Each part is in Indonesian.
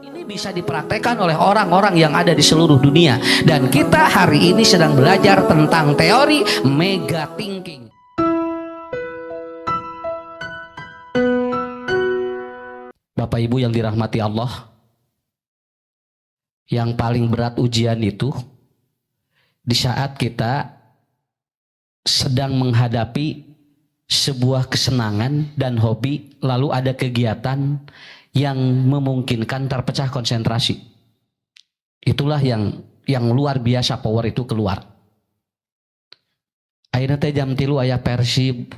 Ini bisa dipraktekkan oleh orang-orang yang ada di seluruh dunia. Dan kita hari ini sedang belajar tentang teori mega thinking. Bapak Ibu yang dirahmati Allah, yang paling berat ujian itu di saat kita sedang menghadapi sebuah kesenangan dan hobi, lalu ada kegiatan yang memungkinkan terpecah konsentrasi. Itulah yang luar biasa, power itu keluar. Ayeuna teh jam 3 aya Persib.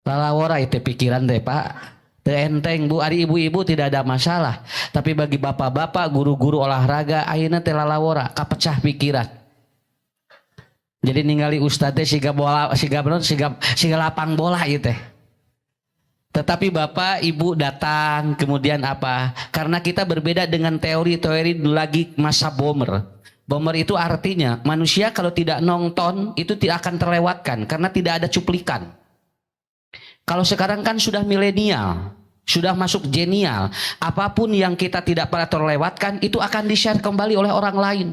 Lalawora itu pikiran teh Pak. Teu enteng Bu, ari ibu-ibu tidak ada masalah. Tapi bagi bapak-bapak, guru-guru olahraga, ayeuna teh lalawora, kapecah pikiran. Jadi ningali ustadz teh siga lapang bola ieu teh. Tetapi Bapak Ibu datang, kemudian apa? Karena kita berbeda dengan teori-teori lagi masa Bommer. Bommer itu artinya manusia kalau tidak nonton itu tidak akan terlewatkan karena tidak ada cuplikan. Kalau sekarang kan sudah milenial, sudah masuk genial. Apapun yang kita tidak pernah terlewatkan itu akan di-share kembali oleh orang lain.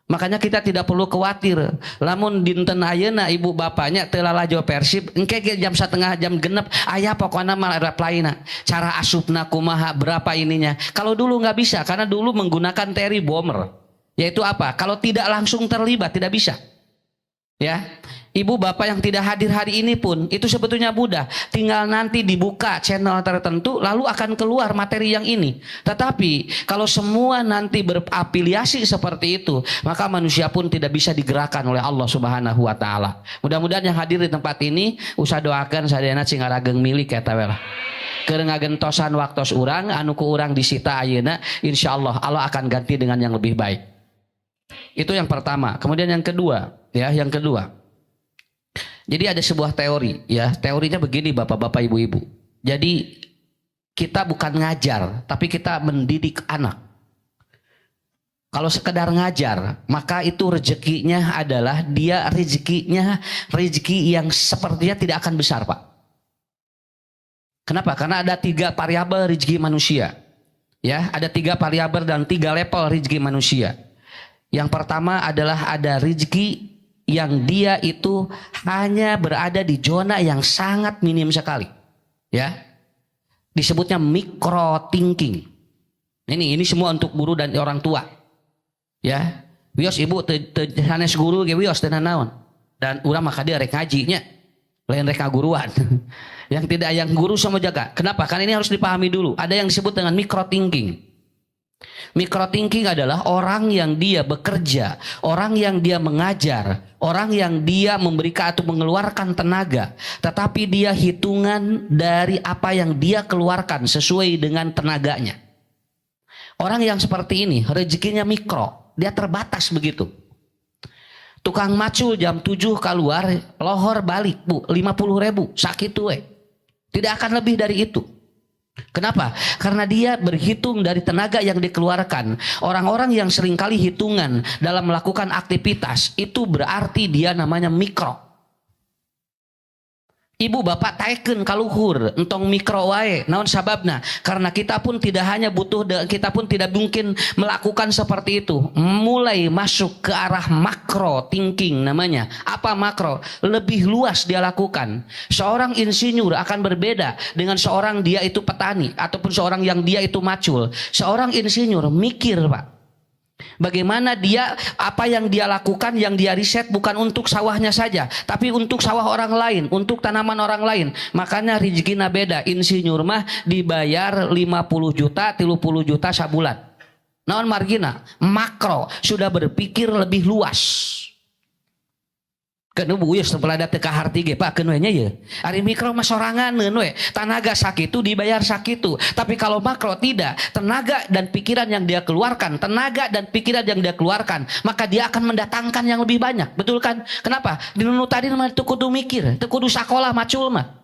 Makanya kita tidak perlu khawatir. Lamun dinten ayeuna ibu bapaknya teu lalajo Persib, engke jam 1:30 jam genep aya pokona mah ada pelaina. Cara asupna kumaha, berapa ininya. Kalau dulu nggak bisa karena dulu menggunakan teori Bommer. Yaitu apa? Kalau tidak langsung terlibat tidak bisa. Ya. Ibu bapak yang tidak hadir hari ini pun itu sebetulnya mudah, tinggal nanti dibuka channel tertentu lalu akan keluar materi yang ini. Tetapi kalau semua nanti berafiliasi seperti itu, maka manusia pun tidak bisa digerakkan oleh Allah Subhanahu wa taala. Mudah-mudahan yang hadir di tempat ini usah doakan sadayana sing ngarageng milik eta we lah. Keur ngagentosan waktos urang anu ku urang disita ayeuna, insyaallah Allah akan ganti dengan yang lebih baik. Itu yang pertama. Kemudian yang kedua, yang kedua. Jadi ada sebuah teori, teorinya begini Bapak-bapak, Ibu-ibu. Jadi kita bukan ngajar, tapi kita mendidik anak. Kalau sekedar ngajar, maka itu rezekinya adalah dia rezeki yang sepertinya tidak akan besar, Pak. Kenapa? Karena ada 3 variabel rezeki manusia. Ada 3 variabel dan 3 level rezeki manusia. Yang pertama adalah ada rezeki yang dia itu hanya berada di zona yang sangat minim sekali. Disebutnya micro thinking. Ini semua untuk guru dan orang tua. Wios ibu sanes guru ge wios teu naon. Dan urang maka dia rek ngajinya. Lain rek ngaguruan. yang guru sama jaga. Kenapa? Karena ini harus dipahami dulu. Ada yang disebut dengan micro thinking. Micro thinking adalah orang yang dia bekerja, orang yang dia mengajar, orang yang dia memberikan atau mengeluarkan tenaga, tetapi dia hitungan dari apa yang dia keluarkan sesuai dengan tenaganya. Orang yang seperti ini rezekinya mikro, dia terbatas begitu. Tukang macul jam 7 keluar, lohor balik Bu 50.000 sakitu we. Tidak akan lebih dari itu. Kenapa? Karena dia berhitung dari tenaga yang dikeluarkan. Orang-orang yang seringkali hitungan dalam melakukan aktivitas itu berarti dia namanya mikro. Ibu bapak taeken kaluhur entong mikro wae. Naon sababna? Karena kita pun tidak hanya butuh, kita pun tidak mungkin melakukan seperti itu. Mulai masuk ke arah makro thinking namanya. Apa makro? Lebih luas dia lakukan. Seorang insinyur akan berbeda dengan seorang dia itu petani ataupun seorang yang dia itu macul. Seorang insinyur mikir Pak. Bagaimana dia, apa yang dia lakukan, yang dia riset bukan untuk sawahnya saja, tapi untuk sawah orang lain, untuk tanaman orang lain. Makanya rezekina beda. Insinyur mah dibayar 50 juta, 30 juta sabulan. Naon margina? Makro, sudah berpikir lebih luas. Kenu buyus setelah ada teka harti ge Pak kenunya ya. Ari mikro mah soranganeun we. Tanaga sakitu dibayar sakitu. Tapi kalau makro tidak, tenaga dan pikiran yang dia keluarkan, maka dia akan mendatangkan yang lebih banyak. Betul kan? Kenapa? Di nu tadi mah teu kudu mikir, teu kudu sakola macul mah.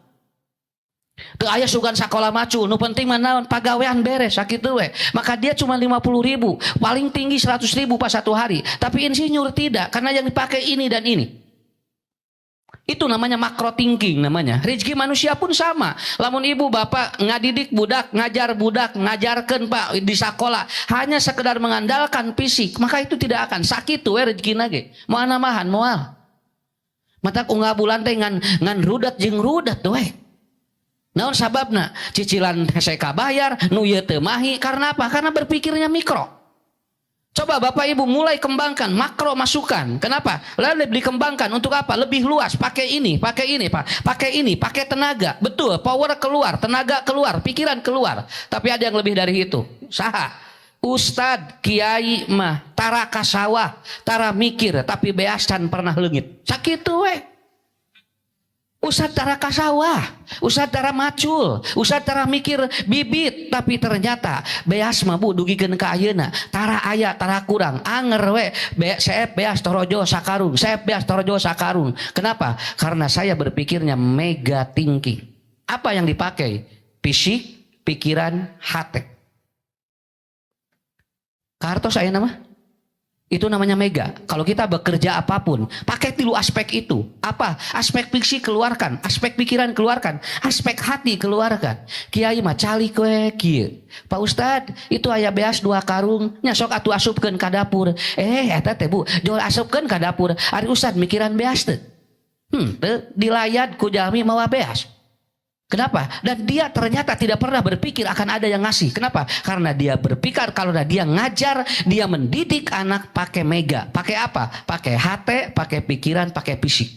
Teu aya sugan sakola macul, nu penting mah naon pagawean beres sakitu we. Maka dia cuma 50.000, paling tinggi 100.000 pas satu hari. Tapi insinyur tidak, karena yang dipakai ini dan ini. Itu namanya macro thinking namanya. Rezeki manusia pun sama. Lamun ibu bapak ngadidik budak, ngajar budak, ngajarkan pak di sekolah hanya sekedar mengandalkan fisik, maka itu tidak akan sakit tuh rezeki nage. Mau namahan moal. Mata unggah bulan teh ngan rudat jeung rudat tuh. Naon sababna? Cicilan saya kabayar, nu ieu teu mahi karena apa? Karena berpikirnya mikro. Coba Bapak Ibu mulai kembangkan makro masukan. Kenapa? Lalu dikembangkan untuk apa? Lebih luas. Pakai ini, Pak. Pakai ini, pakai tenaga. Betul, power keluar, tenaga keluar, pikiran keluar. Tapi ada yang lebih dari itu. Saha? Ustad, kiai mah tara kasawah, tara mikir, tapi beas can pernah leungit. Sakitu we. Ustad tara kasawah, Ustad tara macul, Ustad tara mikir bibit, tapi ternyata beas mah bu dugikeun ka ayeuna, tara aya tara kurang, anger we, saep beas torojo sakarung, saep beas torojo sakarung. Kenapa? Karena saya berpikirnya mega thinking. Apa yang dipakai? Fisik, pikiran, hati. Kartos saya nama? Itu namanya mega. Kalau kita bekerja apapun, pakai tilu aspek itu. Apa? Aspek fisik keluarkan, aspek pikiran keluarkan, aspek hati keluarkan. Kiai mah cali kue kieu. Pak Ustad, itu aya beas 2 karung, nya sok atuh asupkeun ka dapur. Eta teh Bu, jol asupkeun ka dapur. Ari Ustad mikiran beas teu. Teu dilayad ku jalmi mawa beas. Kenapa? Dan dia ternyata tidak pernah berpikir akan ada yang ngasih. Kenapa? Karena dia berpikir kalau dia ngajar, dia mendidik anak pakai mega. Pakai apa? Pakai hati, pakai pikiran, pakai fisik.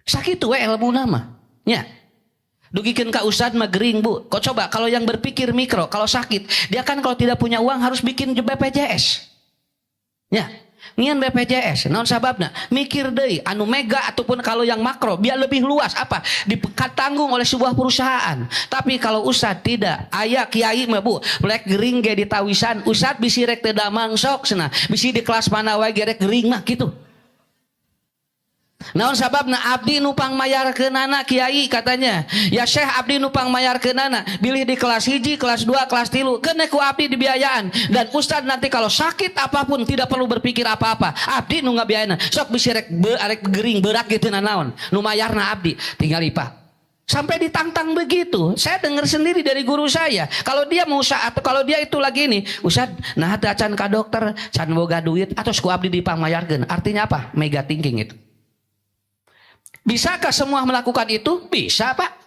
Sakitu we ilmu nama. Nya. Dugikeun ka ustad mah gering Bu. Kok coba kalau yang berpikir mikro, kalau sakit, dia kan kalau tidak punya uang harus bikin BPJS. Nya. Ngian BPJS, naon sababna? Mikir deui anu mega ataupun kalau yang makro biar lebih luas apa? Ditanggung oleh sebuah perusahaan. Tapi kalau ustad tidak, aya kiai mah Bu, lek gering ge ditawisan, ustad bisi rek teu damang sok cenah. Bisi di kelas mana wae ge rek gering mah kitu. Naon sababna abdi nupang mayarkeunana kiai katanya. Ya Syekh abdi nupang mayarkeunana, bilih di kelas 1, kelas 2, kelas 3, keun ku abdi dibiayaan. Dan ustad nanti kalau sakit apapun tidak perlu berpikir apa-apa. Abdi nu ngabiayana, sok bisi rek gering berak gitu naon. Nu mayarna abdi, tinggal Pak. Sampai ditantang begitu. Saya dengar sendiri dari guru saya. Kalau dia mau atau kalau dia itu lagi ini, Ustad, nah can ka dokter, can boga duit atau ku abdi dipangmayarkeun. Artinya apa? Mega thinking itu. Bisakah semua melakukan itu? Bisa Pak.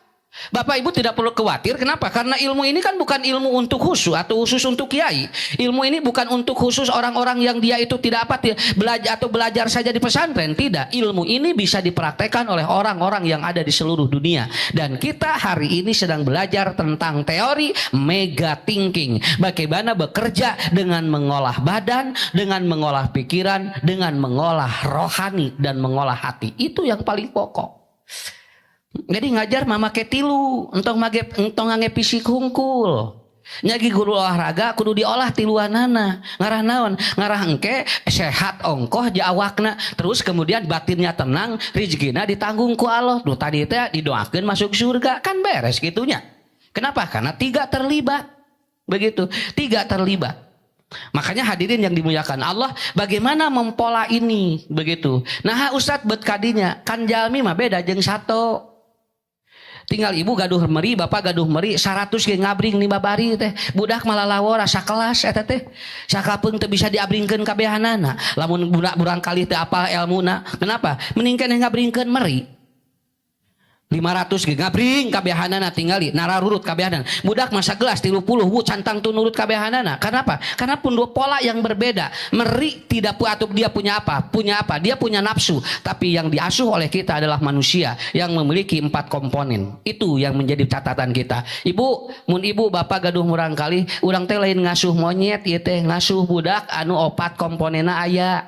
Bapak Ibu tidak perlu khawatir. Kenapa? Karena ilmu ini kan bukan ilmu untuk khusus atau khusus untuk kiai. Ilmu ini bukan untuk khusus orang-orang yang dia itu tidak belajar atau belajar saja di pesantren. Tidak. Ilmu ini bisa dipraktekkan oleh orang-orang yang ada di seluruh dunia. Dan kita hari ini sedang belajar tentang teori mega thinking. Bagaimana bekerja dengan mengolah badan, dengan mengolah pikiran, dengan mengolah rohani dan mengolah hati. Itu yang paling pokok. Jadi ngajar mama ketilu entong ngange fisik hungkul. Nyagi guru olahraga kudu diolah tiluanana. Ngarah naon? Ngarah engke sehat ongkoh jawakna. Terus kemudian batinnya tenang, rezekina ditanggung ku Allah. Duh tadi teh didoakeun masuk surga, kan beres gitunya. Kenapa? Karena 3 terlibat. Begitu, 3 terlibat. Makanya hadirin yang dimuliakan Allah, bagaimana mempola ini begitu. Nah Ustadz bet kadinya kan jalmi mah beda jeung sato. Tinggal ibu gaduh meri, bapak gaduh meri, 100 ge ngabring di babari teh. Budak malah lawor asa kelas eta teh. Sakapeung teu bisa diabringkeun kabehanana. Lamun budak barangkali teu apal elmuna. Kenapa? Mending keneh ngabringkeun meri. 500 ge ngabring kabehanana tingali nararurut kabehanana. Budak masa gelas 30 cantang tu nurut kabehanana. Kenapa? Karena pun dua pola yang berbeda. Meri tidak atau dia punya apa? Punya apa? Dia punya nafsu. Tapi yang diasuh oleh kita adalah manusia yang memiliki 4 komponen. Itu yang menjadi catatan kita. Ibu, mun ibu bapak gaduh murang kali, urang teh lain ngasuh monyet ieu teh, ngasuh budak anu 4 komponenna aya.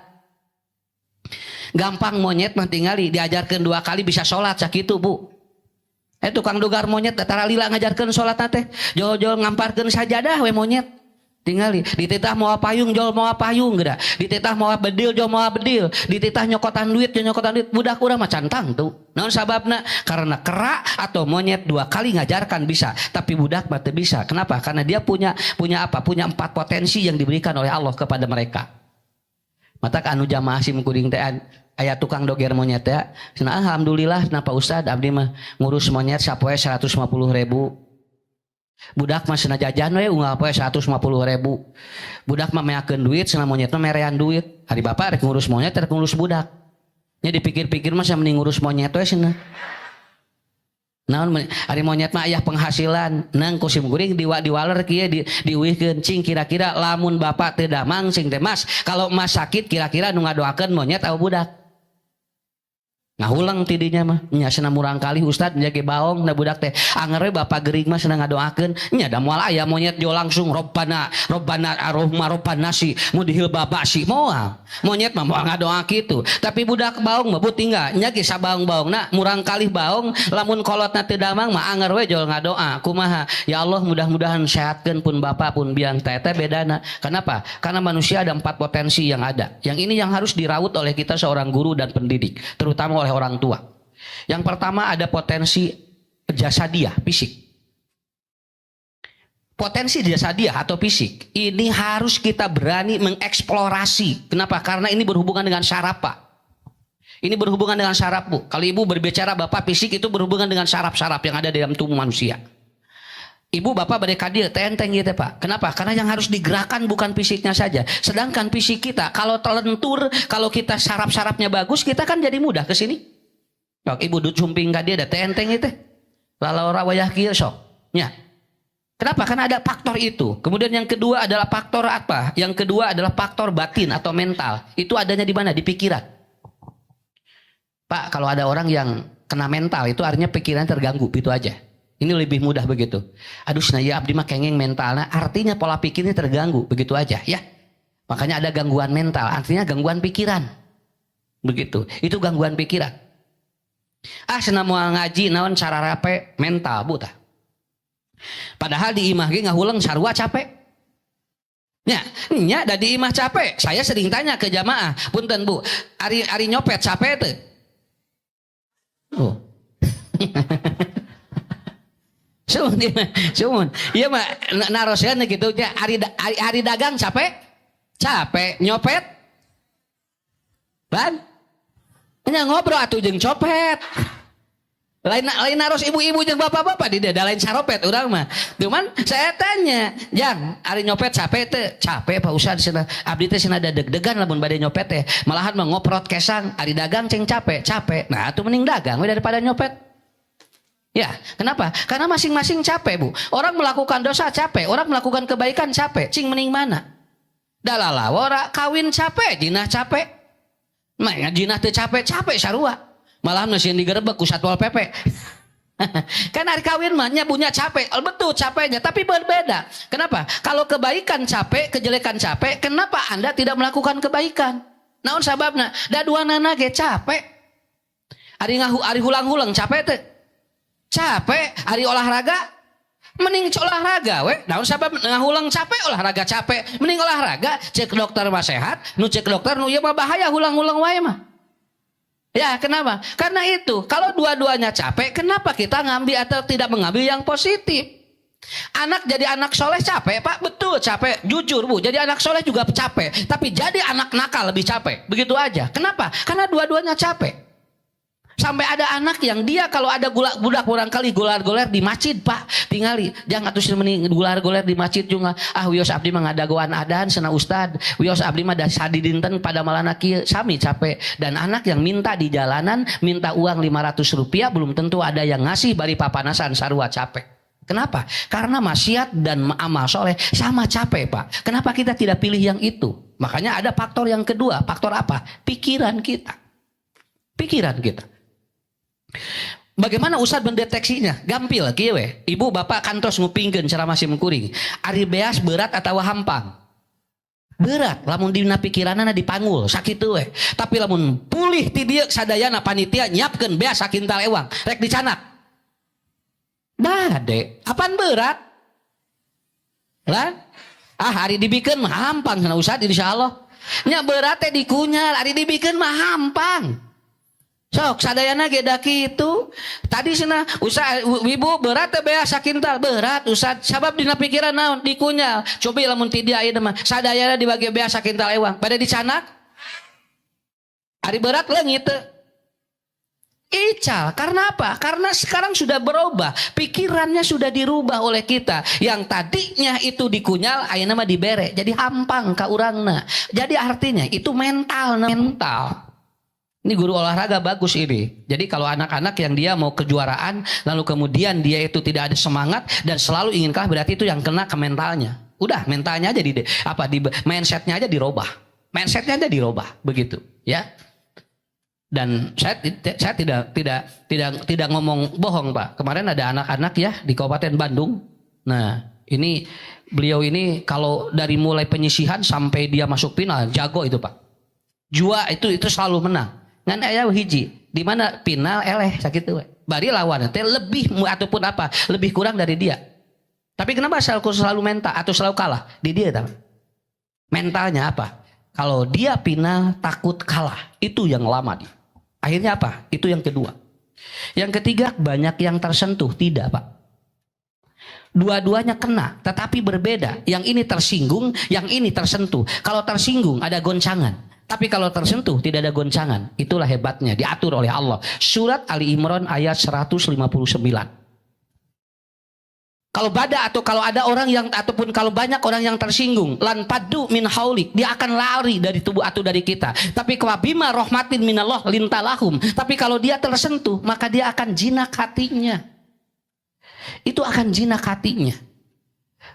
Gampang monyet mah tingali diajarkeun 2 kali bisa salat sakitu Bu. Tukang dogar monyet tara lila ngajarkeun salat teh. Jol-jol ngamparkeun sajadah we monyet. Tingali dititah moal payung jol moal payung geuda. Dititah moal bedil jol moal bedil. Dititah nyokotan duit jol nyokotan duit. Budak urang mah cantang tuh. Naon sababna? Karena kera atau monyet 2 kali ngajarkan bisa, tapi budak mah teu bisa. Kenapa? Karena dia punya apa? Punya 4 potensi yang diberikan oleh Allah kepada mereka. Mata anu jamaah sim kuring teh aya tukang doger monyet ya. Cenah alhamdulillah kenapa Ustad abdi mah ngurus monyet sapoe 150.000. Budak mah cenah jajan we unggal poe 150.000. Budak mah meakeun duit cenah monyet mah merean duit. Hari bapak rek ngurus monyet rek ngurus budak. Nya dipikir-pikir mah mending ngurus monyet we cenah. Naon ari monyet mah aya penghasilan nang kusim guring diwaler kieu diuihkeun cing kira-kira lamun bapak teu damang cing teh Mas kalau Mas sakit kira-kira nu ngadoakeun monyet atau budak ngahulang tidinya mah nya cenah murang kali Ustad jage baong da budak teh anger we bapak geuring mah cenah ngadoakeun nya da moal aya monyet jo langsung robbana arrohma robbanasi mudhil babasi moal monyet mah moal ngadoa kitu tapi budak baong mah tinggal nya ge sabaong-baongna murang kali baong lamun kolotna teu damang mah anger we jol ngadoa kumaha ya Allah mudah-mudahan sehatkeun pun bapak pun biang teh bedana kenapa karena manusia ada 4 potensi yang ada yang ini yang harus diraut oleh kita seorang guru dan pendidik terutama oleh orang tua. Yang pertama ada potensi jasadiah, fisik. Potensi jasadiah atau fisik ini harus kita berani mengeksplorasi. Kenapa? Karena ini berhubungan dengan syaraf, Pak. Ini berhubungan dengan syaraf, Bu. Kalau Ibu berbicara Bapak fisik itu berhubungan dengan syaraf-syaraf yang ada di dalam tubuh manusia. Ibu Bapak badai kadir tenteng gitu Pak. Kenapa? Karena yang harus digerakkan bukan fisiknya saja. Sedangkan fisik kita kalau terlentur, kalau kita saraf-sarafnya bagus, kita kan jadi mudah ke sini. Sok Ibu dut sumping ka dia ada tenteng itu. Lalu wayah kieu sok. Nya. Kenapa? Karena ada faktor itu. Kemudian yang kedua adalah faktor apa? Yang kedua adalah faktor batin atau mental. Itu adanya di mana? Di pikiran. Pak, kalau ada orang yang kena mental itu artinya pikiran terganggu, itu aja. Ini lebih mudah begitu. Aduh ya abdi mah kengeng mentalnya. Artinya pola pikirnya terganggu. Begitu aja ya. Makanya ada gangguan mental. Artinya gangguan pikiran. Begitu. Itu gangguan pikiran. Senang mau ngaji naon cara rape mental buta. Padahal di imah ge ngahulang sarua capek. Nya da di imah capek. Saya sering tanya ke jamaah. Punten Bu. Ari nyopet capek teu? Oh. Cuman iya mah naroskeun gitu nya ari dagang capek nyopet ban nya ngobrol atuh jeung copet lain naros ibu-ibu jeung bapak-bapak di da lain saropet urang mah cuman saya tanya jang ari nyopet capek teu capek Pak Ustad cenah abdi teh cenah ada deg-degan lamun bade nyopet teh malahan mah ngoprot kesang ari dagang ceng capek nah atuh mending dagang we daripada nyopet. Ya, kenapa? Karena masing-masing capek, Bu. Orang melakukan dosa capek, orang melakukan kebaikan capek. Cing mending mana? Dalala wara kawin capek, jinah capek. Mah jinah teu capek sarua. Malahan mesin digerebek ku Satpol PP. Kan hari kawin mah nya punya capek. Betul capeknya, tapi berbeda. Kenapa? Kalau kebaikan capek, kejelekan capek, kenapa Anda tidak melakukan kebaikan? Naon sababna? Da duanana ge capek. Ari hulang-hulang capek teh. Capek, hari olahraga, mending olahraga, we. Naon sabab ngahulang capek, olahraga capek, mending olahraga. Cek dokter mah sehat, nu cek dokter nu ieu mah bahaya hulang-hulang wae mah. Ya, kenapa? Karena itu, kalau dua-duanya capek, kenapa kita ngambil atau tidak mengambil yang positif? Anak jadi anak soleh capek, Pak, betul capek, jujur Bu. Jadi anak soleh juga capek, tapi jadi anak nakal lebih capek, begitu aja. Kenapa? Karena dua-duanya capek. Sampai ada anak yang dia kalau ada budak barangkali gular-gular di masjid Pak tingali jangan atuh mending gular-gular di masjid juga wios abdi mah ngadagoan adahan cenah Ustad wios abdi mah da sadi dinten pada malana kieu sami capek dan anak yang minta di jalanan minta uang 500 rupiah belum tentu ada yang ngasih bari papanasan sarua capek. Kenapa? Karena maksiat dan amal soleh sama capek Pak. Kenapa kita tidak pilih yang itu? Makanya ada faktor yang kedua. Faktor apa? Pikiran kita. Bagaimana Ustad mendeteksinya? Gampil kieu we. Ibu bapak kantos ngupingkeun ceramah sim kuring. Ari beas berat atawa hampang? Berat, lamun dina pikiranana dipanggul sakitu we. Tapi lamun pulih ti dieu sadayana panitia nyiapkeun beas sakintal ewang rek dicanak. Dade, apaan berat? Lah? Ari dibikeun mah hampang cenah Ustad insyaallah. Nya berat teh dikunyal, ari dibikeun mah hampang. Sok sadayana ge da kitu. Tadi cenah Ustad ibu berat teh beas sakintal berat Ustad sabab dina pikiran naon dikunyal. Cobi lamun ti dia ieu mah sadayana dibagi beas sakintal ewang pada dicanak. Ari berat leungit teu. Ical, karena apa? Karena sekarang sudah berubah, pikirannya sudah dirubah oleh kita. Yang tadinya itu dikunyal, ayeuna mah dibere, jadi hampang ka urangna. Jadi artinya itu mental. Ini guru olahraga bagus ini. Jadi kalau anak-anak yang dia mau kejuaraan, lalu kemudian dia itu tidak ada semangat dan selalu ingin kalah, berarti itu yang kena ke mentalnya. Udah mentalnya aja di mindsetnya aja dirubah. Mindsetnya aja dirubah, begitu, ya. Dan saya tidak ngomong bohong, Pak. Kemarin ada anak-anak ya di Kabupaten Bandung. Nah, ini beliau ini kalau dari mulai penyisihan sampai dia masuk final jago itu, Pak. Jua itu selalu menang. Ngan aya hiji di mana final eleh sakitu we. Bari lawan teh lebih ataupun apa, lebih kurang dari dia. Tapi kenapa selalu mental atau selalu kalah? Di dia tahu. Mentalnya apa? Kalau dia final takut kalah, itu yang lama dia. Akhirnya apa? Itu yang kedua. Yang ketiga, banyak yang tersentuh. Tidak, Pak. Dua-duanya kena, tetapi berbeda. Yang ini tersinggung, yang ini tersentuh. Kalau tersinggung ada goncangan. Tapi kalau tersentuh tidak ada goncangan. Itulah hebatnya, diatur oleh Allah. Surat Ali Imran ayat 159. Kalau bada atau kalau ada orang yang ataupun kalau banyak orang yang tersinggung, lan padu min haulik, dia akan lari dari tubuh atau dari kita. Tapi kawabima rahmatin minallah lintalahum. Tapi kalau dia tersentuh, maka dia akan jinak hatinya. Itu akan jinak hatinya.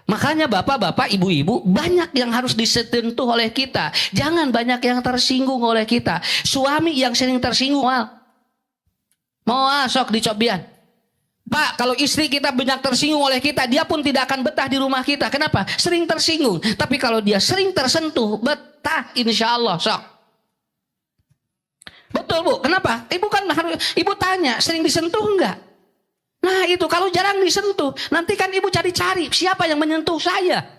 Makanya bapak-bapak, ibu-ibu, banyak yang harus disentuh oleh kita. Jangan banyak yang tersinggung oleh kita. Suami yang sering tersinggung, mau sok dicobian. Pak, kalau istri kita banyak tersinggung oleh kita, dia pun tidak akan betah di rumah kita. Kenapa? Sering tersinggung. Tapi kalau dia sering tersentuh, betah insya Allah. Sok. Betul, Bu. Kenapa? Ibu kan harus, ibu tanya, sering disentuh enggak? Nah itu, kalau jarang disentuh, nanti kan ibu cari-cari, siapa yang menyentuh saya?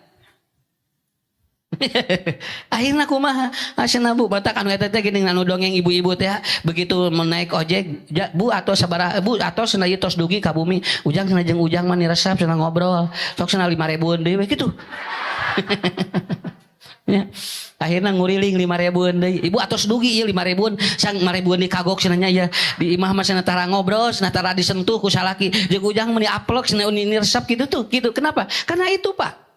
Akhirnya kumaha asana Bu batak anu eta teh geuning anu dongeng ibu-ibu teh begitu menaik ojek Bu atau sabaraha Bu atau cenah ieu tos dugi ka bumi ujang cenah jeung ujang mah niresep cenah ngobrol sok cenah 5.000 deui kitu. Ya. Akhirnya nguriling 5.000 deui. Ibu atos dugi ieu 5.000 sang 5.000 dikagok cenah ya di imah mah cenah tara ngobrol cenah tara disentuh ku salaki jeung ujang mah diaplok cenah niresep kitu tuh gitu. Kenapa? Karena itu Pak.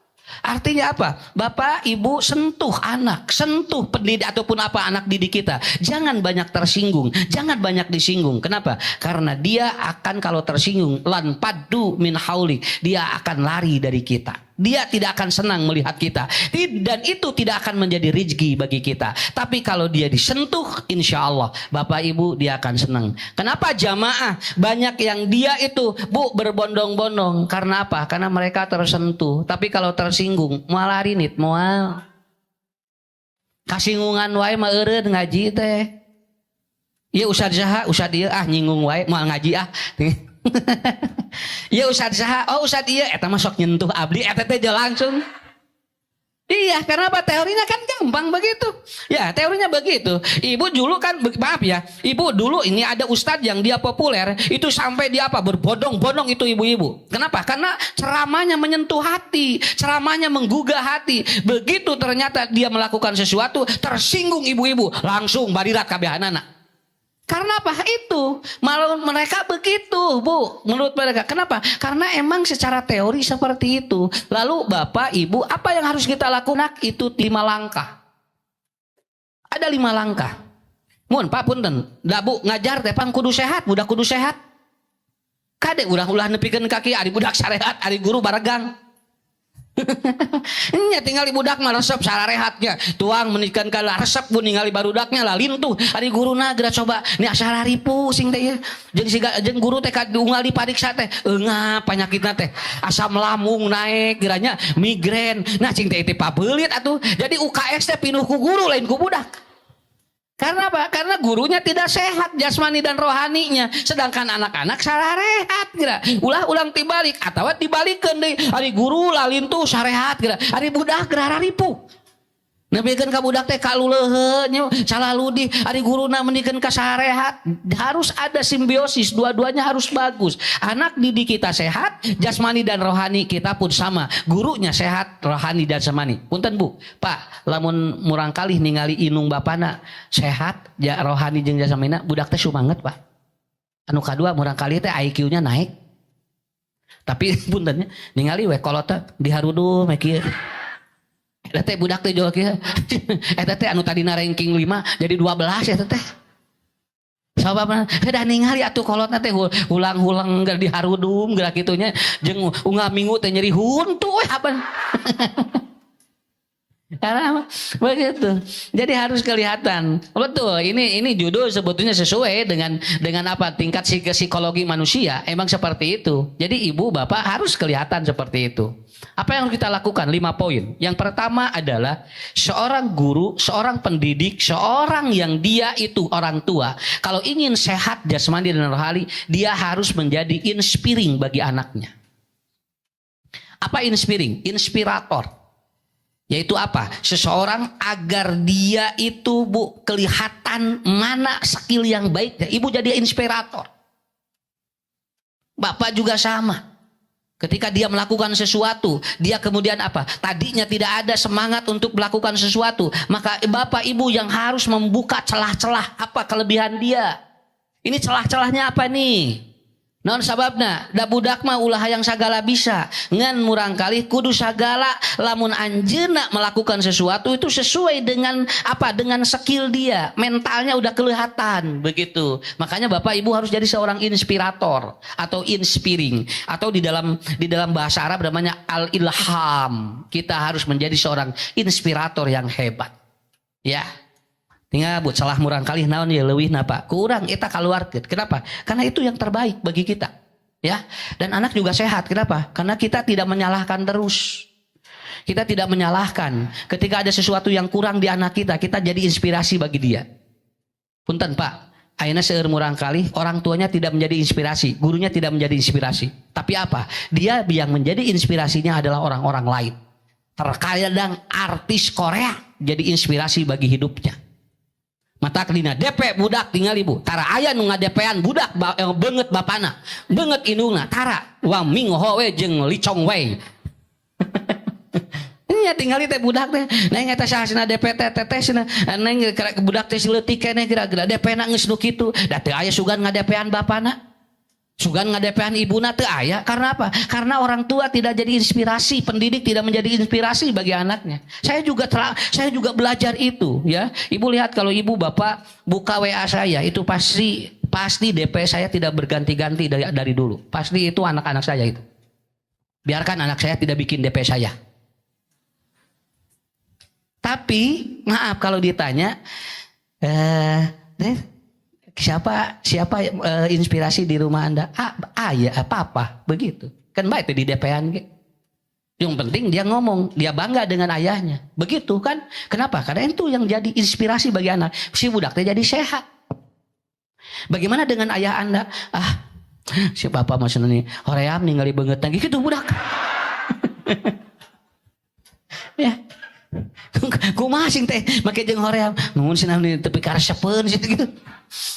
Artinya apa? Bapak, ibu sentuh anak, sentuh pendidik ataupun apa anak didik kita. Jangan banyak tersinggung, jangan banyak disinggung. Kenapa? Karena dia akan kalau tersinggung lan padu min hauli, dia akan lari dari kita. Dia tidak akan senang melihat kita. Dan itu tidak akan menjadi rezeki bagi kita. Tapi kalau dia disentuh, insya Allah Bapak Ibu dia akan senang. Kenapa jamaah banyak yang dia itu Bu berbondong-bondong? Karena apa? Karena mereka tersentuh. Tapi kalau tersinggung, mual harinit, mual. Kasinggungan wae mah eureun ngaji teh. Ieu ustad saha? Ustad ieu nyinggung wae moal ngaji ya ustad saha? Oh ustad iya eta mah sok nyentuh abdi eta teh langsung. Iya, karena apa? Teorinya kan gampang begitu. Ya, teorinya begitu. Ibu dulu kan maaf ya, ibu dulu ini ada ustad yang dia populer, itu sampai dia apa? Berbondong-bondong itu ibu-ibu. Kenapa? Karena ceramahnya menyentuh hati, ceramahnya menggugah hati. Begitu ternyata dia melakukan sesuatu, tersinggung ibu-ibu, langsung barirat kabehanana. Karena apa? Itu malah mereka begitu Bu menurut mereka. Kenapa? Karena emang secara teori seperti itu. Lalu Bapak Ibu apa yang harus kita lakukan? Itu 5 langkah. Ada 5 langkah. Mun Pak punten da Bu ngajar teh pang kudu sehat, budak kudu sehat. Kade ulah nepikeun kaki ari budak sarehat, ari guru baregang. Nya tinggali budak mah resep sararehatnya tuang menikkan kala resep bu ningali barudaknya lah lintuh ari guruna geura coba ni asal ripu sing teh jeung guru teh diunggal di pariksa teh eungap panyakitna teh asam lambung naik geranya migrain nah cing teh pabeulit atuh jadi UKS teh pinuh ku guru lain ku budak. Karena apa? Karena gurunya tidak sehat jasmani dan rohaninya. Sedangkan anak-anak sarehat kira. Ulang dibalik atau dibalikkan deh. Ari guru lalin tuh sarehat kira. Ari budak gerara ripu. Nebikeun ka budak teh kaluleuheun nya salaludi ari guruna mendikeun ka sarehat. Harus ada simbiosis, dua-duanya harus bagus. Anak didik kita sehat, jasmani dan rohani kita pun sama. Gurunya sehat, rohani dan jasmani. Punten Bu, Pak, lamun murang kalih ningali inung bapana sehat, ya rohani jeung jasmanina, budak teh sumanget Pak. Anu kadua murang kalih teh IQ-nya naik. Tapi puntennya ningali we kolot teh diharudu we kieu. Eta teh budak teh jual kieu. Eta teh anu tadina ranking 5 jadi 12 eta teh. Sababna da ningali atuh kolotna teh ulang-ulang geus diharudum geura kitu nya jeung unggal minggu teh nyeri huntu we hapan. Karena begitu. Jadi harus kelihatan. Betul, ini judul sebetulnya sesuai dengan apa tingkat psikologi manusia. Emang seperti itu. Jadi ibu bapak harus kelihatan seperti itu. Apa yang harus kita lakukan? 5 poin. Yang pertama adalah seorang guru, seorang pendidik, seorang yang dia itu orang tua. Kalau ingin sehat jasmani dan rohani, dia harus menjadi inspiring bagi anaknya. Apa inspiring? Inspirator. Yaitu apa? Seseorang agar dia itu Bu kelihatan mana skill yang baik. Ibu jadi inspirator. Bapak juga sama. Ketika dia melakukan sesuatu, dia kemudian apa? Tadinya tidak ada semangat untuk melakukan sesuatu. Maka bapak ibu yang harus membuka celah-celah apa kelebihan dia. Ini celah-celahnya apa nih? Naon sababna? Da budak mah ulah hayang sagala bisa. Ngan murang kali kudu sagala lamun anjeunna melakukan sesuatu itu sesuai dengan apa? Dengan skill dia. Mentalnya udah kelihatan begitu. Makanya Bapak Ibu harus jadi seorang inspirator atau inspiring atau di dalam bahasa Arab namanya al-ilham. Kita harus menjadi seorang inspirator yang hebat. Ya. Tinggal buat salah murang kali naon ya leuwih napa kurang eta kaluarkeun. Kenapa? Karena itu yang terbaik bagi kita. Ya. Dan anak juga sehat. Kenapa? Karena kita tidak menyalahkan terus. Kita tidak menyalahkan. Ketika ada sesuatu yang kurang di anak kita, kita jadi inspirasi bagi dia. Punten Pak, ayeuna seueur murang kali orang tuanya tidak menjadi inspirasi, gurunya tidak menjadi inspirasi. Tapi apa? Dia yang menjadi inspirasinya adalah orang-orang lain. Terkadang artis Korea jadi inspirasi bagi hidupnya. Mata dina DP budak tinggal ibu tara aya nu ngadepean budak beungeut bapana beungeut indungna tara Wang Ming Ho we jeung Lee Chong Wei. Nya tinggali teh budak teh neng eta sahasina DP teh tetesna neng budak teh sileutik keneh kira-kira DP-na geus nu kitu da teu aya sugan ngadepean bapana sugan ngadepean ibuna teu aya. Karena apa? Karena orang tua tidak jadi inspirasi, pendidik tidak menjadi inspirasi bagi anaknya. Saya juga belajar itu ya. Ibu lihat kalau ibu bapak buka WA saya itu pasti DP saya tidak berganti-ganti dari dulu. Pasti itu anak-anak saya itu. Biarkan anak saya tidak bikin DP saya. Tapi maaf kalau ditanya siapa inspirasi di rumah Anda? Ayah, papa, begitu. Kan baik itu di DP-an. Yang penting dia ngomong, dia bangga dengan ayahnya. Begitu kan? Kenapa? Karena itu yang jadi inspirasi bagi anak. Si budak teh jadi sehat. Bagaimana dengan ayah Anda? Si papa maksudnya nih, hoream ningali beungeut gitu budak. Ya. Kumaha sing teh make jeung hoream. Nuhun cenah tepi karesepeun gitu.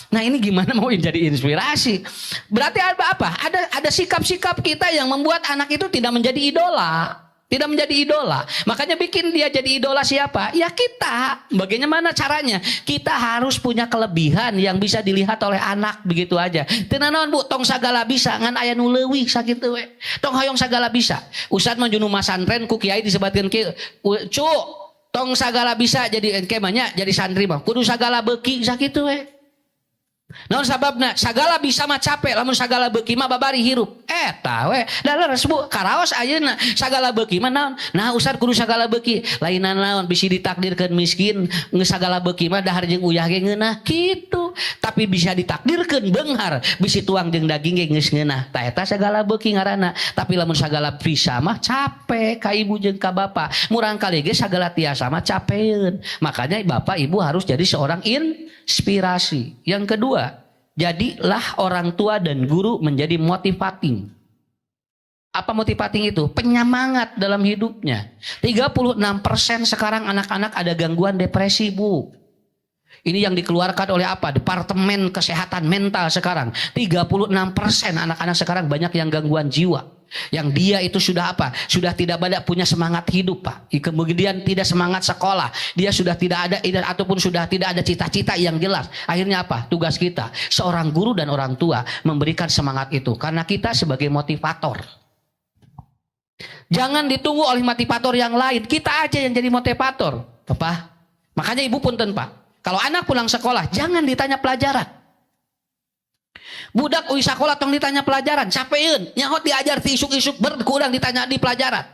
Nah ini gimana mau jadi inspirasi? Berarti apa? Ada sikap-sikap kita yang membuat anak itu tidak menjadi idola. Tidak menjadi idola. Makanya bikin dia jadi idola siapa? Ya kita. Bagaimana caranya? Kita harus punya kelebihan yang bisa dilihat oleh anak. Begitu aja. Teu naon Bu, tong sagala bisa. Ngan aya nu leuwih sakitu we. Tong hoyong sagala bisa. Ustad mah junu masantren ku kiai disebutkeun kieu. Cu, tong sagala bisa jadi kemanya jadi santri mah. Kudu sagala beuki sakitu we. Naon sababna sagala bisa mah capek lamun sagala beuki mah babari hirup eta we da leres Bu karaos ayeuna sagala beuki mah naon nah Ustad kudu sagala beuki lainan naon bisi ditakdirkeun miskin geus sagala beuki mah dahar jeung uyah ge ngeunah kitu tapi bisa ditakdirkeun beunghar bisi tuang jeung daging ge geus ngeunah tah eta sagala beuki ngaranna tapi lamun sagala bisa mah capek ka ibu jeung ka bapa murang kali ge sagala tiasa mah capeun makanya bapak ibu harus jadi seorang inspirasi. Yang kedua, jadilah orang tua dan guru menjadi motivating. Apa motivating itu? Penyemangat dalam hidupnya. 36% sekarang anak-anak ada gangguan depresi, Bu. Ini yang dikeluarkan oleh apa? Departemen Kesehatan Mental sekarang. 36% anak-anak sekarang banyak yang gangguan jiwa. Yang dia itu sudah apa? Sudah tidak punya semangat hidup, Pak. Kemudian tidak semangat sekolah. Dia sudah tidak ada ataupun sudah tidak ada cita-cita yang jelas. Akhirnya apa? Tugas kita seorang guru dan orang tua memberikan semangat itu. Karena kita sebagai motivator. Jangan ditunggu oleh motivator yang lain. Kita aja yang jadi motivator. Apa? Makanya ibu punten, Pak. Kalau anak pulang sekolah, jangan ditanya pelajaran. Budak uji sekolah tong ditanya pelajaran, capeun, nyahot diajar ti isuk-isuk berkurang ditanya di pelajaran.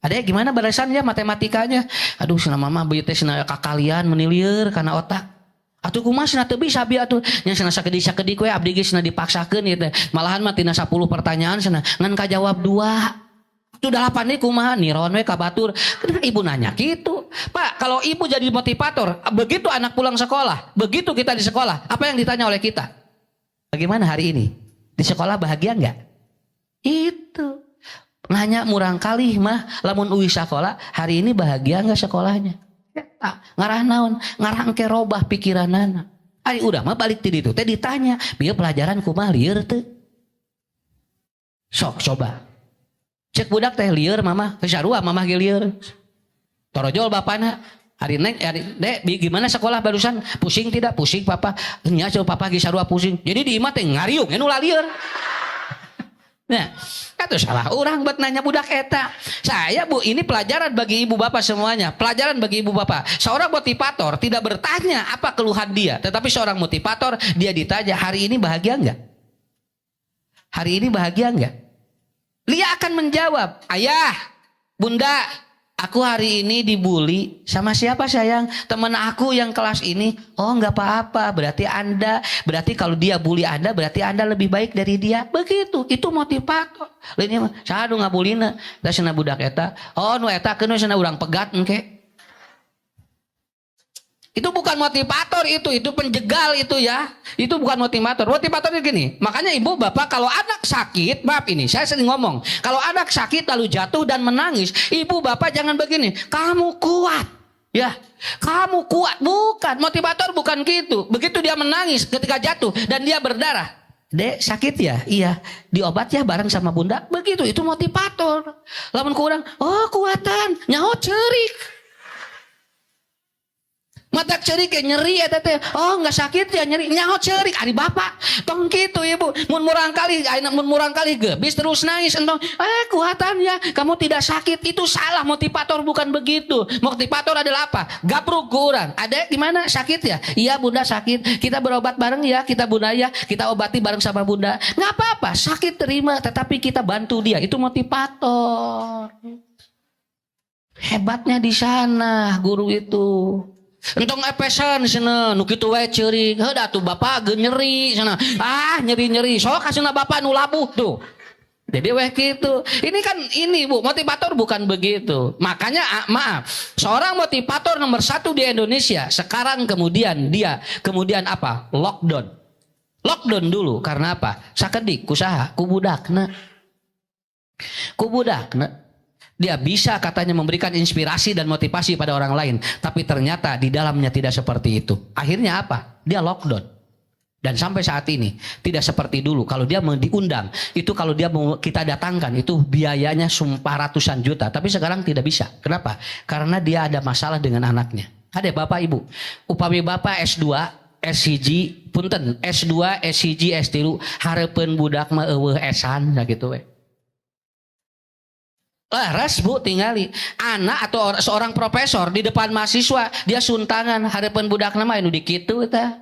Adek gimana balasannya matematikanya? Aduh cenah mama beuh teh cenah kakalian menilieur kana otak. Atuh kumaha cenah teu bisa abi atuh. Nya cenah sakedi-sakedi we abdi ge cenah dipaksakeun ieu teh. Malahan mah tina 10 pertanyaan cenah ngan kajawab 2. Atuh 8 deui kumaha niron we ka batur. Kenapa ibu nanya gitu? Pak, kalau ibu jadi motivator, begitu anak pulang sekolah, begitu kita di sekolah, apa yang ditanya oleh kita? Bagaimana hari ini? Di sekolah bahagia enggak? Itu. Nanya murang kali mah lamun uwi sekolah, hari ini bahagia enggak sekolahnya? Ngarah naon? Ngarah engke robah pikiranana. Ari udah mah balik ti ditu teh ditanya, bieu pelajaran kumaha lieur teu? Sok coba. Cek budak teh lieur mama, teh sarua mama ge lieur. Torojol bapana. Hari neng, dek, gimana sekolah barusan? Pusing tidak? Pusing papa. Nya coba papa gisarua pusing. Jadi di imah teh ngariung, anu lieur. Nah, itu salah orang buat nanya budak eta. Saya Bu, ini pelajaran bagi ibu bapak semuanya. Pelajaran bagi ibu bapak. Seorang motivator tidak bertanya apa keluhan dia, tetapi seorang motivator dia ditanya, hari ini bahagia enggak? Hari ini bahagia enggak? Dia akan menjawab, ayah, bunda, aku hari ini dibully sama siapa sayang? Teman aku yang kelas ini. Oh nggak apa-apa. Berarti kalau dia bully Anda, berarti Anda lebih baik dari dia. Begitu. Itu motivator. Lainnya mah, saya nggak bullyna. Da cenah budak eta. Oh nu eta keun cenah urang pegat engke. Itu bukan motivator itu penjegal itu ya. Itu bukan motivator. Motivator itu gini. Makanya ibu bapak kalau anak sakit, maaf ini saya sering ngomong. Kalau anak sakit lalu jatuh dan menangis, ibu bapak jangan begini. Kamu kuat. Ya. Kamu kuat. Bukan. Motivator bukan gitu. Begitu dia menangis ketika jatuh dan dia berdarah. Dek sakit ya? Iya. Diobat ya bareng sama bunda. Begitu. Itu motivator. Lamun kurang. Oh kuatan. Nyaho cerik. Mata cerik ya nyeri ya teteh. Oh nggak sakit ya nyeri. Nyaho cerik. Ari bapak. Tong gitu ibu. Mun murang kali gebis terus nangis. Entong. Kuatannya. Kamu tidak sakit. Itu salah. Motivator bukan begitu. Motivator adalah apa? Gapruk kurang. Ada gimana? Sakit ya? Iya bunda sakit. Kita berobat bareng ya. Kita bunda ya. Kita obati bareng sama bunda. Nggak apa-apa. Sakit terima. Tetapi kita bantu dia. Itu motivator. Hebatnya di sana guru itu. Entong epesan sana nu kitu we ceurik. Heuh atuh bapak ge nyeri sana. Nyeri-nyeri. Sok kasihna bapak nu labuh tuh. Jadi we kitu. Ini kan Bu, motivator bukan begitu. Makanya maaf, seorang motivator nomor 1 di Indonesia sekarang kemudian apa? Lockdown. Lockdown dulu karena apa? Sakedik kusaha ku budakna. Dia bisa katanya memberikan inspirasi dan motivasi pada orang lain. Tapi ternyata di dalamnya tidak seperti itu. Akhirnya apa? Dia lockdown. Dan sampai saat ini tidak seperti dulu. Kalau dia mau diundang, itu kalau dia mau kita datangkan, itu biayanya sumpah ratusan juta. Tapi sekarang tidak bisa. Kenapa? Karena dia ada masalah dengan anaknya. Ada bapak ibu. Upami bapak S2, S1, punten, S2, S1, S3, hareupeun budak mah eueuh esan gitu we. Ras Bu tinggali anak atau seorang profesor di depan mahasiswa dia suntangan hareupeun budakna mah anu di kitu tah.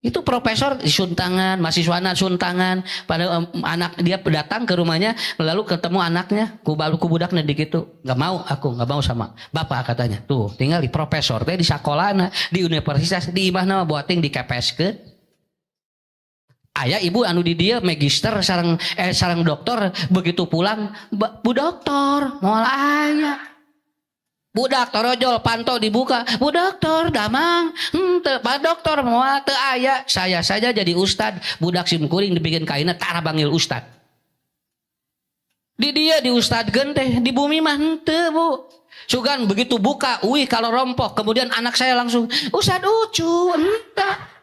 Itu profesor disuntangan, mahasiswana suntangan pada anak dia datang ke rumahnya lalu ketemu anaknya ku budakna di kitu. Aku enggak mau sama bapak katanya. Tuh tinggali profesor teh di sakolana di universitas di imahna mah boating dikepeskeun. Ayah ibu anu di dia magister sareng dokter begitu pulang bu dokter moal ayah budak torojol pantau dibuka bu dokter damang pak dokter moal teu aya saya saja jadi ustad budak simkuring dibikin kaina tara panggil ustad Di dia di ustadgeun teh, di bumi mah henteu Bu. Sugan begitu buka, kalau rompok, kemudian anak saya langsung, Ustad Ucu, entah.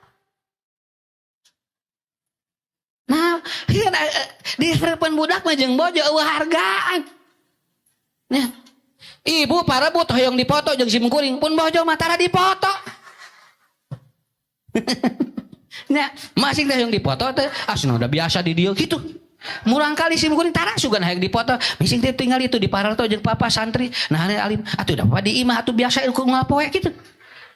Nah, di harapan budak mah jeung bojo eueuh hargaan. Nah, ibu para bu hoyong dipoto jeung sim kuring pun bojo mah tara dipoto. Nya, masing teh yang dipoto teh asna udah biasa di dieu kitu. Murang kali sim kuring tara sugan hayang dipoto, mising teh tinggal itu di pararto jeung papa santri. Nah, alim atuh da papa di imah atuh biasa ilmu ngapoe kitu.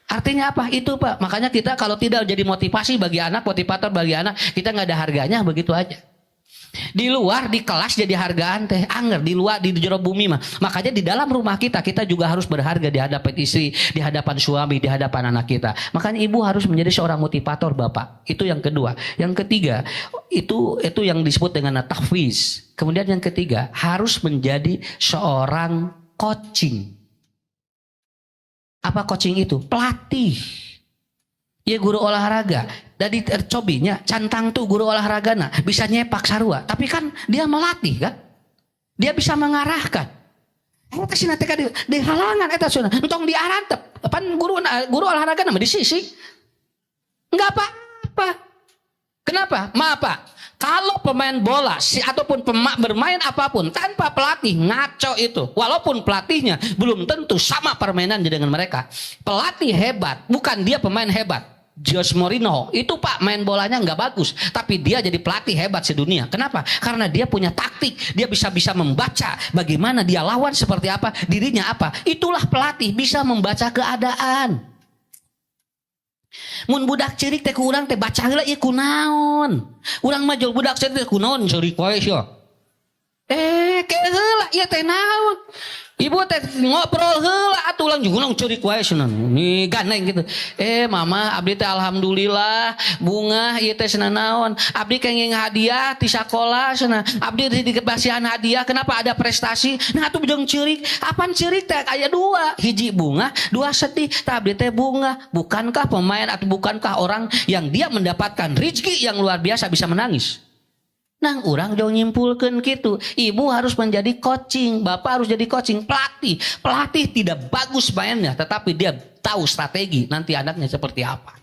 Artinya apa? Itu Pak. Makanya kita kalau tidak jadi motivasi bagi anak, motivator bagi anak, kita nggak ada harganya begitu aja. Di luar di kelas jadi hargaan teh anger, di luar di jero bumi mah. Makanya di dalam rumah kita juga harus berharga di hadapan istri, di hadapan suami, di hadapan anak kita. Makanya ibu harus menjadi seorang motivator Bapak. Itu yang kedua. Yang ketiga, itu yang disebut dengan tahfiz. Kemudian yang ketiga, harus menjadi seorang coaching. Apa coaching itu? Pelatih. Ya guru olahraga. Dari cobinya, cantang tuh guru olahraga nah, bisa nyepak sarua. Tapi kan dia melatih kan. Dia bisa mengarahkan. Eta sih nanti di halangan eta sunah. Entong diarantep. Pan guru olahraga nama di sisi. Enggak apa-apa. Kenapa? Maaf Pak. Kalau pemain bola ataupun bermain apapun tanpa pelatih ngaco itu. Walaupun pelatihnya belum tentu sama permainan dengan mereka. Pelatih hebat, bukan dia pemain hebat. Jose Mourinho itu Pak main bolanya nggak bagus, tapi dia jadi pelatih hebat sedunia. Kenapa? Karena dia punya taktik, dia bisa membaca bagaimana dia lawan seperti apa, dirinya apa. Itulah pelatih bisa membaca keadaan. Mun budak ceurik teh ku urang teh baca heula ieu kunaon. Urang mah jol budak ceurik teh kunaon ceurik wae sia. Ke heula ieu teh naon? Ibu teh ngobrol heula atuh lang jeung ceurik wae cenah. Ni gandeng gitu. Mama abdi teh alhamdulillah bunga ieu teh cenah naon? Abdi kenging hadiah ti sakola cenah. Abdi dikasihan hadiah kenapa ada prestasi? Nah atuh jeung ceurik. Apaan ceurik teh aya dua. Hiji bunga, dua sedih. Tah abdi teh bunga. Bukankah pemain atau bukankah orang yang dia mendapatkan rezeki yang luar biasa bisa menangis? Nah, orang jauh nyimpulkan gitu. Ibu harus menjadi coaching, bapak harus jadi coaching, pelatih. Pelatih tidak bagus mainnya, tetapi dia tahu strategi nanti anaknya seperti apa.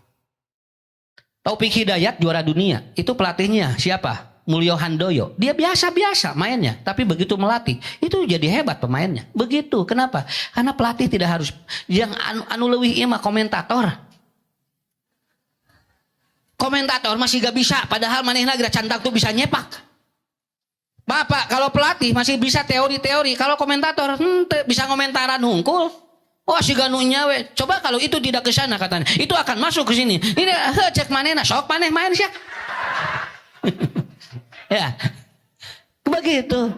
Taufik Hidayat juara dunia, itu pelatihnya siapa? Mulyo Handoyo. Dia biasa-biasa mainnya, tapi begitu melatih, itu jadi hebat pemainnya. Begitu, kenapa? Karena pelatih tidak harus, yang anu leuwih ieu mah komentator. Komentator masih gak bisa, padahal manehna geura cantang tuh bisa nyepak. Bapak kalau pelatih masih bisa teori-teori, kalau komentator bisa komentaran hungkul. Oh si ganunya we. Coba kalau itu tidak ke sana katanya, itu akan masuk ke sini. Ini cek manehna, sok maneh main sia. Ya. Begitu.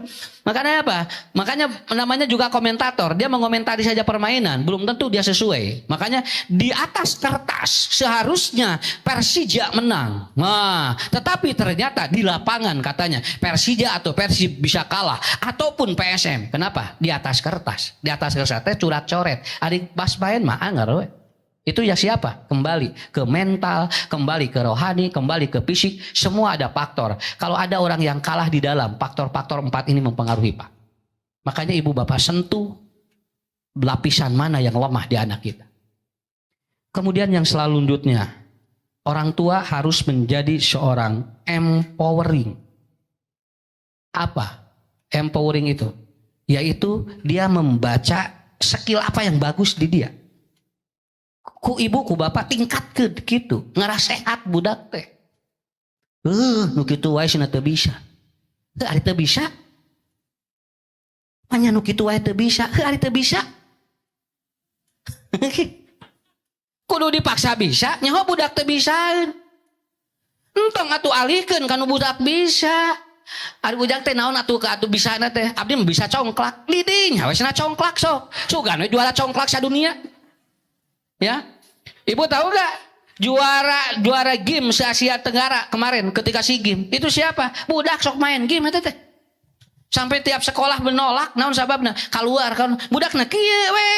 Makanya apa? Makanya namanya juga komentator. Dia mengomentari saja permainan, belum tentu dia sesuai. Makanya di atas kertas seharusnya Persija menang. Nah, tetapi ternyata di lapangan katanya Persija atau Persib bisa kalah ataupun PSM. Kenapa? Di atas kertas. Di atas kertas teh curat-coret. Adik pas main mah anger we. Itu ya siapa? Kembali ke mental, kembali ke rohani, kembali ke fisik. Semua ada faktor. Kalau ada orang yang kalah di dalam, faktor-faktor 4 ini mempengaruhi Pak. Makanya ibu bapak sentuh lapisan mana yang lemah di anak kita. Kemudian yang selanjutnya, orang tua harus menjadi seorang empowering. Apa? Empowering itu? Yaitu dia membaca skill apa yang bagus di dia. Ku ibu ku bapak tingkat ke gitu ngarasehat budak teh nu kitu wae cenah teu bisa ari teu bisa nya nu kitu wae teu bisa ari teu bisa kudu dipaksa bisa nyaho budak teu bisa entong atuh alihkeun kana budak bisa ari budak teh naon atuh ka atuh bisana teh abdi mah bisa congklak liding we cenah congklak sok sugan we juara congklak sadunia. Ya, ibu tahu gak juara game se Asia Tenggara kemarin ketika SEA Games itu siapa? Budak sok main game itu teh. Sampai tiap sekolah menolak, naon sababna? Keluar kan budakna kieu we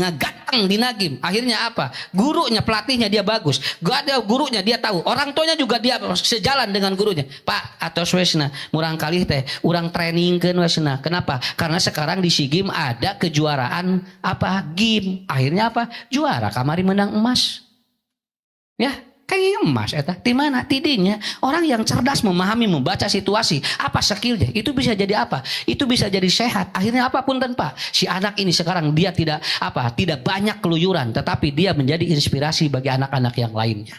ngagatang dina game. Akhirnya apa? Gurunya, pelatihnya dia bagus. Gak ada gurunya dia tahu. Orang tuanya juga dia sejalan dengan gurunya. Pak atau wesna, murang kali teh urang trainingkeun wesna. Kenapa? Karena sekarang di SEA Games ada kejuaraan apa? Game. Akhirnya apa? Juara kamari menang emas. Ya, kayak emas eta di mana tidinya orang yang cerdas memahami membaca situasi apa skillnya itu bisa jadi apa itu bisa jadi sehat akhirnya apapun tanpa si anak ini sekarang dia tidak banyak keluyuran tetapi dia menjadi inspirasi bagi anak-anak yang lainnya.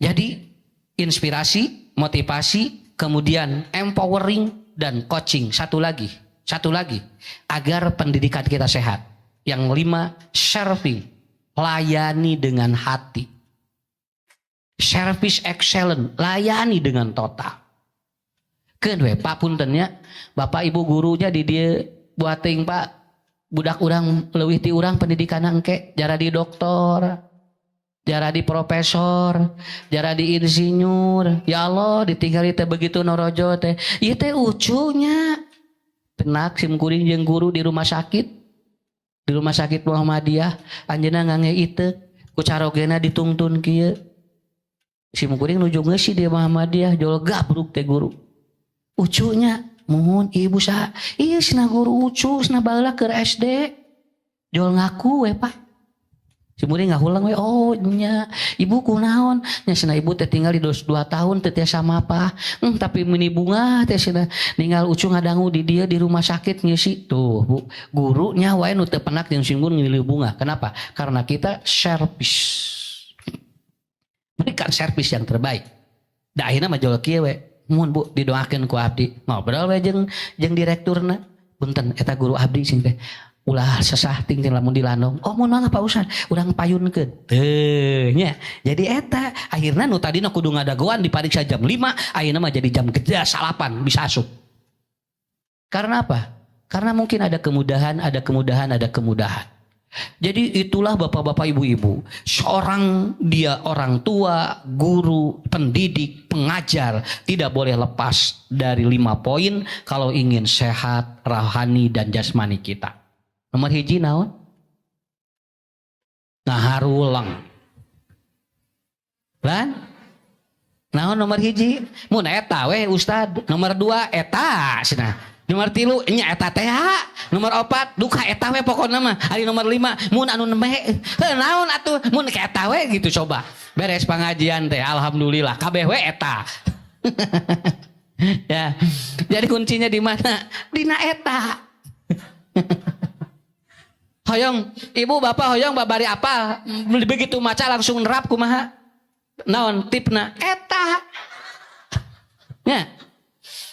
Jadi inspirasi, motivasi, kemudian empowering dan coaching. Satu lagi agar pendidikan kita sehat. Yang 5 serving, layani dengan hati. Service excellent, layani dengan total. Keun we Pak puntennya, Bapak Ibu gurunya di dia buating Pak budak urang leuwih ti urang pendidikan engke, jara di doktor, jara di profesor, jara di insinyur. Ya Allah, ditinggali teh begitu norojo teh. Ieu teh ucunya. Penak sim kuring jeung guru di rumah sakit. Di rumah sakit Muhammadiyah, anjeunna ngange iteu, ku carogena ditungtun kieu. Si mukuring nuju ngeusi di Muhammadiyah jol gabruk teh guru. Ucunya mohon ibu saha? Ieu cenah guru ucu cenah baheula keur SD. Jol ngaku we Pak. Si muring ngahulang we oh nya ibu kunaon? Nya cenah ibu teh tinggal di 2 tahun teh tiasa mapa. Tapi meni bunga teh cenah ninggal ucu ngadangu di dia di rumah sakit ngeusi. Tuh Bu, gurunya wae nu teu penak jeung singgur ngilih bunga. Kenapa? Karena kita service. Berikan servis yang terbaik. Da akhirna mah jol kieu we. Mun Bu didoakeun ku abdi. Ngobrol we jeung direkturna. Punten eta guru abdi sing teh ulah sesah ting lamun dilandong. Oh mun mangga Pak Ustad, urang payunkeun. Teu nya. Jadi eta akhirna nu tadina kudu ngadagoan dipariksa jam 5, ayeuna mah jadi jam kerja salapan bisa asup. Karena apa? Karena mungkin ada kemudahan. Jadi itulah bapak-bapak ibu-ibu. Seorang dia orang tua, guru, pendidik, pengajar tidak boleh lepas dari 5 poin kalau ingin sehat rohani dan jasmani kita. Nomor 1 naon? Ngaharulang. Lan? Naon nomor 1? Mun eta we Ustad. Nomor 2 eta cenah. Nomor 3 nya eta teh. Nomor 4 duka eta we pokona mah. Ari nomor 5 mun anu nembe naon atuh mun ka eta we gitu coba. Beres pengajian teh alhamdulillah kabeh we eta. Ya. Jadi kuncinya di mana? Dina eta. Hoyong ibu bapak hoyong babari apa? Begitu maca langsung nerap kumaha? Naon tipna? Eta. Ya.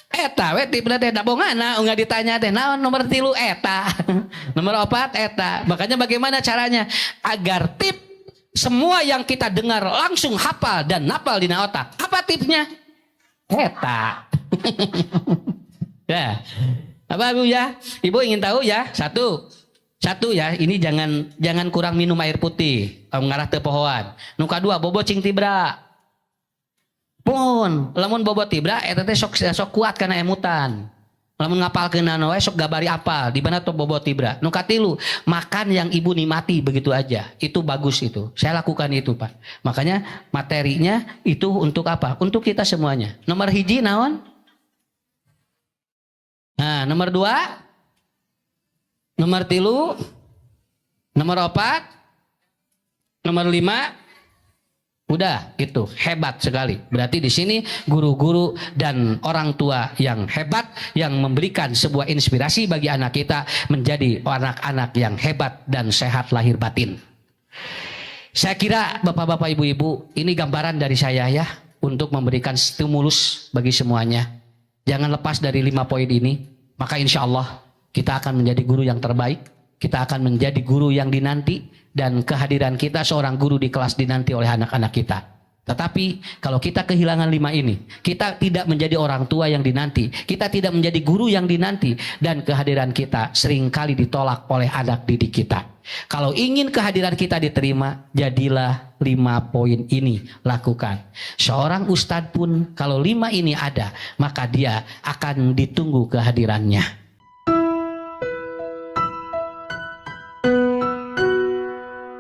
Eta we tipna teh da bongana enggak ditanya teh naon nomor 3 eta. Nomor 4 eta. Makanya bagaimana caranya agar tip semua yang kita dengar langsung hafal dan napal di otak. Apa tipnya? Eta. Ya. Apa Bu ya? Ibu ingin tahu ya? Satu ya, ini jangan kurang minum air putih. Ngarah teu pohoan. Nu kadua bobo cing tibra. Pun, lamun bobot tibra eta teh sok kuat kana emutan. Lamun ngapalkeun anu we sok gabari apal, di mana tuh bobot tibra. Nu katilu, makan yang ibu nikmati begitu aja. Itu bagus itu. Saya lakukan itu, Pak. Makanya materinya itu untuk apa? Untuk kita semuanya. Nomor 1 naon? Nah, nomor 2 nomor 3 nomor 4 nomor 5 udah itu hebat sekali. Berarti di sini guru-guru dan orang tua yang hebat yang memberikan sebuah inspirasi bagi anak kita menjadi anak-anak yang hebat dan sehat lahir batin. Saya kira bapak-bapak ibu-ibu ini gambaran dari saya ya untuk memberikan stimulus bagi semuanya. Jangan lepas dari 5 poin ini. Maka insya Allah kita akan menjadi guru yang terbaik. Kita akan menjadi guru yang dinanti. Dan kehadiran kita seorang guru di kelas dinanti oleh anak-anak kita. Tetapi kalau kita kehilangan 5 ini, kita tidak menjadi orang tua yang dinanti, kita tidak menjadi guru yang dinanti, dan kehadiran kita seringkali ditolak oleh anak didik kita. Kalau ingin kehadiran kita diterima, jadilah 5 poin ini lakukan. Seorang ustadz pun kalau 5 ini ada, maka dia akan ditunggu kehadirannya.